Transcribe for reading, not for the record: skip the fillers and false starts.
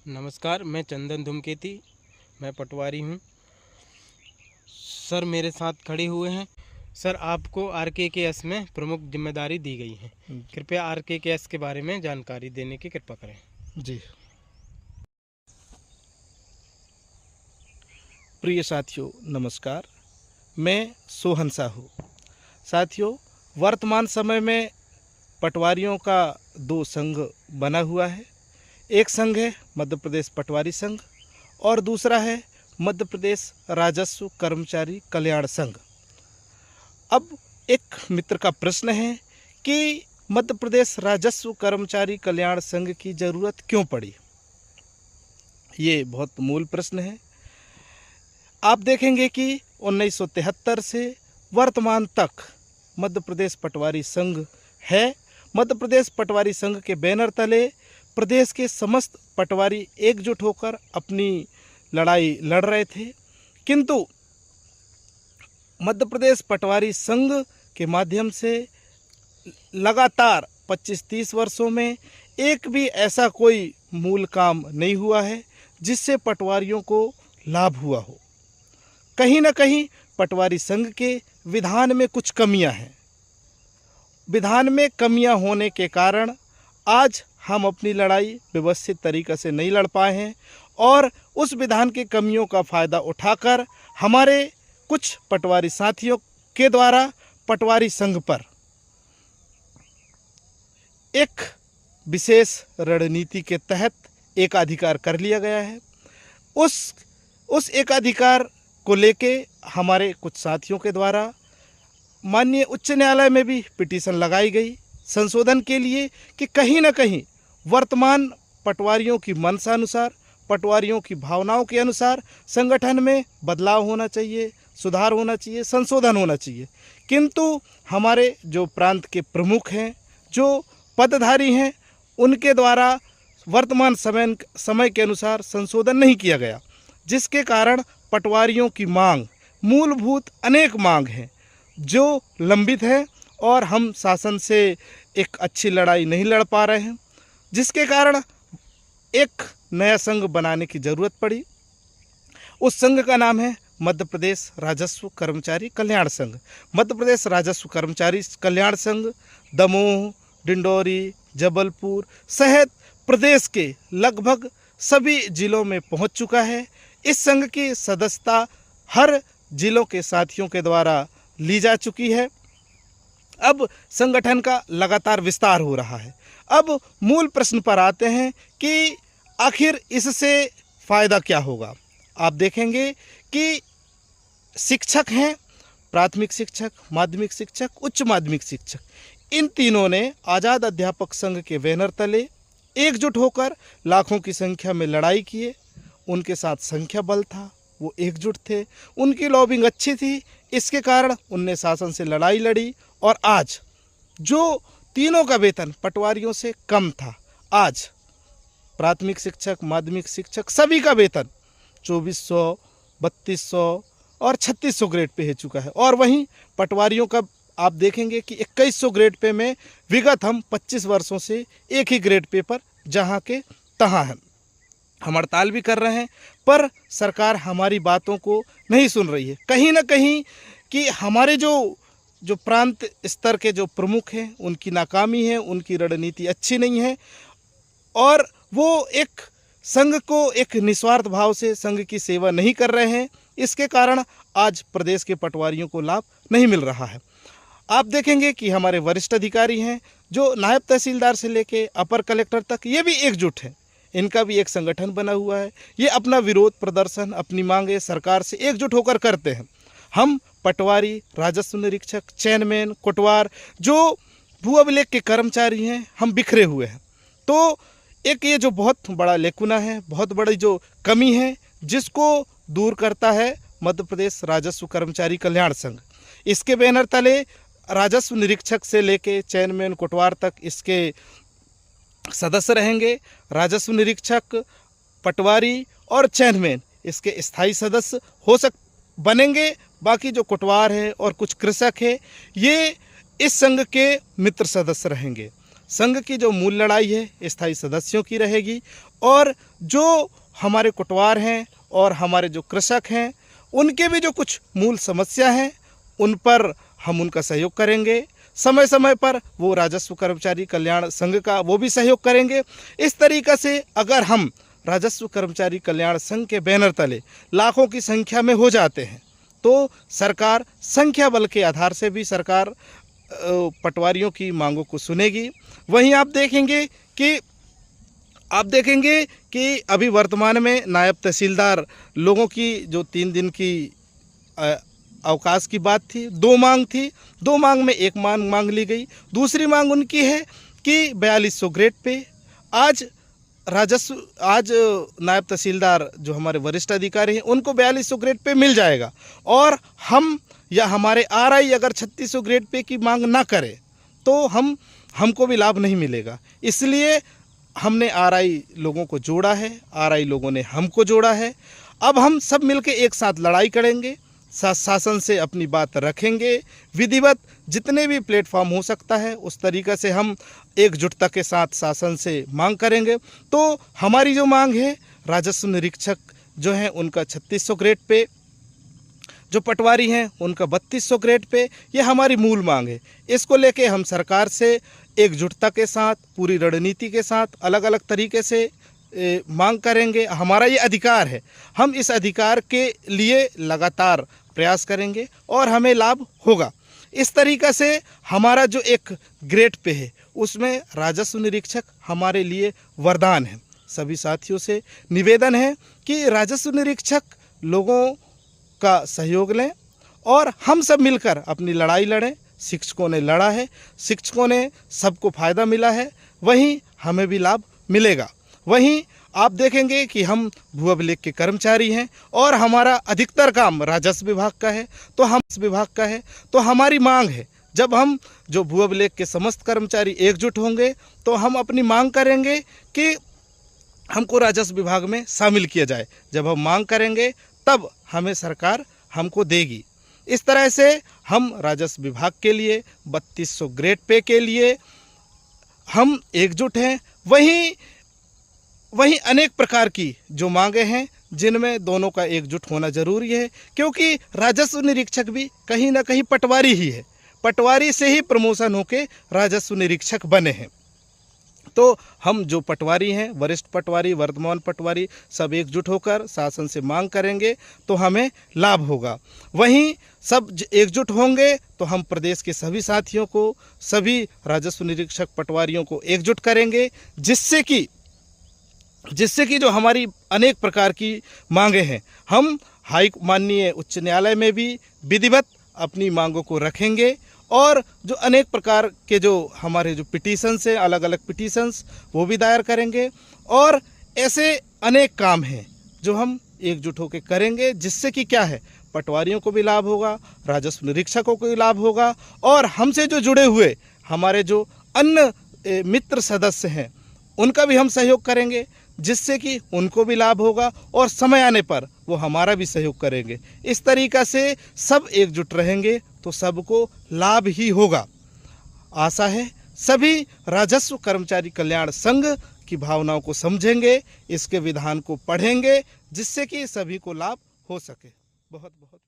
नमस्कार, मैं चंदन धूमकेती, मैं पटवारी हूँ। सर मेरे साथ खड़े हुए हैं। सर आपको आरकेकेएस में प्रमुख जिम्मेदारी दी गई है। कृपया आरकेकेएस के बारे में जानकारी देने की कृपा करें। जी, प्रिय साथियों नमस्कार। मैं सोहन साहू। साथियों, वर्तमान समय में पटवारियों का दो संघ बना हुआ है। एक संघ है मध्य प्रदेश पटवारी संघ और दूसरा है मध्य प्रदेश राजस्व कर्मचारी कल्याण संघ। अब एक मित्र का प्रश्न है कि मध्य प्रदेश राजस्व कर्मचारी कल्याण संघ की ज़रूरत क्यों पड़ी। ये बहुत मूल प्रश्न है। आप देखेंगे कि 1973 से वर्तमान तक मध्य प्रदेश पटवारी संघ है। मध्य प्रदेश पटवारी संघ के बैनर तले प्रदेश के समस्त पटवारी एकजुट होकर अपनी लड़ाई लड़ रहे थे, किंतु मध्य प्रदेश पटवारी संघ के माध्यम से लगातार 25-30 वर्षों में एक भी ऐसा कोई मूल काम नहीं हुआ है जिससे पटवारियों को लाभ हुआ हो। कहीं ना कहीं पटवारी संघ के विधान में कुछ कमियां हैं। विधान में कमियां होने के कारण आज हम अपनी लड़ाई व्यवस्थित तरीक़े से नहीं लड़ पाए हैं और उस विधान की कमियों का फ़ायदा उठाकर हमारे कुछ पटवारी साथियों के द्वारा पटवारी संघ पर एक विशेष रणनीति के तहत एकाधिकार कर लिया गया है। उस एकाधिकार को लेके हमारे कुछ साथियों के द्वारा माननीय उच्च न्यायालय में भी पिटीशन लगाई गई संशोधन के लिए कि कहीं ना कहीं वर्तमान पटवारियों की मंशानुसार, पटवारियों की भावनाओं के अनुसार संगठन में बदलाव होना चाहिए, सुधार होना चाहिए, संशोधन होना चाहिए। किंतु हमारे जो प्रांत के प्रमुख हैं, जो पदधारी हैं, उनके द्वारा वर्तमान समय के अनुसार संशोधन नहीं किया गया, जिसके कारण पटवारियों की मांग, मूलभूत अनेक मांग हैं जो लंबित है और हम शासन से एक अच्छी लड़ाई नहीं लड़ पा रहे हैं, जिसके कारण एक नया संघ बनाने की ज़रूरत पड़ी। उस संघ का नाम है मध्य प्रदेश राजस्व कर्मचारी कल्याण संघ। मध्य प्रदेश राजस्व कर्मचारी कल्याण संघ दमोह, डिंडौरी, जबलपुर सहित प्रदेश के लगभग सभी जिलों में पहुंच चुका है। इस संघ की सदस्यता हर जिलों के साथियों के द्वारा ली जा चुकी है। अब संगठन का लगातार विस्तार हो रहा है। अब मूल प्रश्न पर आते हैं कि आखिर इससे फ़ायदा क्या होगा। आप देखेंगे कि शिक्षक हैं, प्राथमिक शिक्षक, माध्यमिक शिक्षक, उच्च माध्यमिक शिक्षक, इन तीनों ने आज़ाद अध्यापक संघ के बैनर तले एकजुट होकर लाखों की संख्या में लड़ाई किए। उनके साथ संख्या बल था, वो एकजुट थे, उनकी लॉबिंग अच्छी थी, इसके कारण उनने शासन से लड़ाई लड़ी और आज जो तीनों का वेतन पटवारियों से कम था, आज प्राथमिक शिक्षक, माध्यमिक शिक्षक सभी का वेतन 2400, 3200 और 3600 ग्रेड पे हो चुका है। और वहीं पटवारियों का आप देखेंगे कि 2100 ग्रेड पे में विगत हम 25 वर्षों से एक ही ग्रेड पे पर जहाँ के तहाँ हैं। हम हड़ताल भी कर रहे हैं पर सरकार हमारी बातों को नहीं सुन रही है। कहीं ना कहीं कि हमारे जो प्रांत स्तर के जो प्रमुख हैं उनकी नाकामी है, उनकी रणनीति अच्छी नहीं है और वो एक संघ को एक निस्वार्थ भाव से संघ की सेवा नहीं कर रहे हैं। इसके कारण आज प्रदेश के पटवारियों को लाभ नहीं मिल रहा है। आप देखेंगे कि हमारे वरिष्ठ अधिकारी हैं जो नायब तहसीलदार से लेके अपर कलेक्टर तक, ये भी एकजुट हैं। इनका भी एक संगठन बना हुआ है। ये अपना विरोध प्रदर्शन, अपनी मांगे सरकार से एकजुट होकर करते हैं। हम पटवारी, राजस्व निरीक्षक, चेयरमैन, कोटवार, जो भू अभिलेख के कर्मचारी हैं, हम बिखरे हुए हैं। तो एक ये जो बहुत बड़ा लेकुना है, बहुत बड़ी जो कमी है, जिसको दूर करता है मध्य प्रदेश राजस्व कर्मचारी कल्याण संघ। इसके बैनर तले राजस्व निरीक्षक से लेके चेयरमैन, कोटवार तक इसके सदस्य रहेंगे। राजस्व निरीक्षक, पटवारी और चेयरमैन इसके स्थायी सदस्य बनेंगे। बाकी जो कोटवार है और कुछ कृषक है, ये इस संघ के मित्र सदस्य रहेंगे। संघ की जो मूल लड़ाई है स्थायी सदस्यों की रहेगी, और जो हमारे कोटवार हैं और हमारे जो कृषक हैं उनके भी जो कुछ मूल समस्या हैं उन पर हम उनका सहयोग करेंगे। समय समय पर वो राजस्व कर्मचारी कल्याण संघ का वो भी सहयोग करेंगे। इस तरीक़े से अगर हम राजस्व कर्मचारी कल्याण संघ के बैनर तले लाखों की संख्या में हो जाते हैं तो सरकार संख्या बल के आधार से भी सरकार पटवारियों की मांगों को सुनेगी। वहीं आप देखेंगे कि अभी वर्तमान में नायब तहसीलदार लोगों की जो 3 दिन की अवकाश की बात थी, 2 मांग थी, 2 मांग में एक मांग ली गई। दूसरी मांग उनकी है कि 4200 ग्रेड पे आज नायब तहसीलदार जो हमारे वरिष्ठ अधिकारी हैं उनको 4200 ग्रेड पे मिल जाएगा, और हम या हमारे आरआई अगर 3600 ग्रेड पे की मांग ना करें तो हमको भी लाभ नहीं मिलेगा। इसलिए हमने आरआई लोगों को जोड़ा है, आरआई लोगों ने हमको जोड़ा है। अब हम सब मिलके एक साथ लड़ाई करेंगे, शासन से अपनी बात रखेंगे, विधिवत जितने भी प्लेटफॉर्म हो सकता है उस तरीक़े से हम एकजुटता के साथ शासन से मांग करेंगे। तो हमारी जो मांग है, राजस्व निरीक्षक जो हैं उनका 3600 ग्रेड पे, जो पटवारी हैं उनका 3200 ग्रेड पे, ये हमारी मूल मांग है। इसको लेके हम सरकार से एकजुटता के साथ, पूरी रणनीति के साथ, अलग अलग तरीके से मांग करेंगे। हमारा ये अधिकार है, हम इस अधिकार के लिए लगातार प्रयास करेंगे और हमें लाभ होगा। इस तरीक़े से हमारा जो एक ग्रेड पे है उसमें राजस्व निरीक्षक हमारे लिए वरदान है। सभी साथियों से निवेदन है कि राजस्व निरीक्षक लोगों का सहयोग लें और हम सब मिलकर अपनी लड़ाई लड़ें। शिक्षकों ने लड़ा है, शिक्षकों ने सबको फ़ायदा मिला है, वहीं हमें भी लाभ मिलेगा। वहीं आप देखेंगे कि हम भू अभिलेख के कर्मचारी हैं और हमारा अधिकतर काम राजस्व विभाग का है, तो हमारी मांग है, जब हम जो भू अभिलेख के समस्त कर्मचारी एकजुट होंगे तो हम अपनी मांग करेंगे कि हमको राजस्व विभाग में शामिल किया जाए। जब हम मांग करेंगे तब हमें सरकार हमको देगी। इस तरह से हम राजस्व विभाग के लिए 3200 ग्रेड पे के लिए हम एकजुट हैं। वहीं अनेक प्रकार की जो मांगे हैं जिनमें दोनों का एकजुट होना जरूरी है, क्योंकि राजस्व निरीक्षक भी कहीं ना कहीं पटवारी ही है। पटवारी से ही प्रमोशन होके राजस्व निरीक्षक बने हैं। तो हम जो पटवारी हैं, वरिष्ठ पटवारी, वर्तमान पटवारी, सब एकजुट होकर शासन से मांग करेंगे तो हमें लाभ होगा। वहीं सब एकजुट होंगे तो हम प्रदेश के सभी साथियों को, सभी राजस्व निरीक्षक पटवारियों को एकजुट करेंगे, जिससे कि जो हमारी अनेक प्रकार की मांगे हैं हम माननीय उच्च न्यायालय में भी विधिवत अपनी मांगों को रखेंगे, और जो अनेक प्रकार के जो हमारे जो पिटीशंस हैं, अलग अलग पिटीशंस, वो भी दायर करेंगे। और ऐसे अनेक काम हैं जो हम एकजुट होकर करेंगे, जिससे कि क्या है, पटवारियों को भी लाभ होगा, राजस्व निरीक्षकों को भी लाभ होगा, और हमसे जो जुड़े हुए हमारे जो अन्य मित्र सदस्य हैं उनका भी हम सहयोग करेंगे, जिससे कि उनको भी लाभ होगा और समय आने पर वो हमारा भी सहयोग करेंगे। इस तरीक़ा से सब एकजुट रहेंगे तो सबको लाभ ही होगा। आशा है सभी राजस्व कर्मचारी कल्याण संघ की भावनाओं को समझेंगे, इसके विधान को पढ़ेंगे, जिससे कि सभी को लाभ हो सके। बहुत बहुत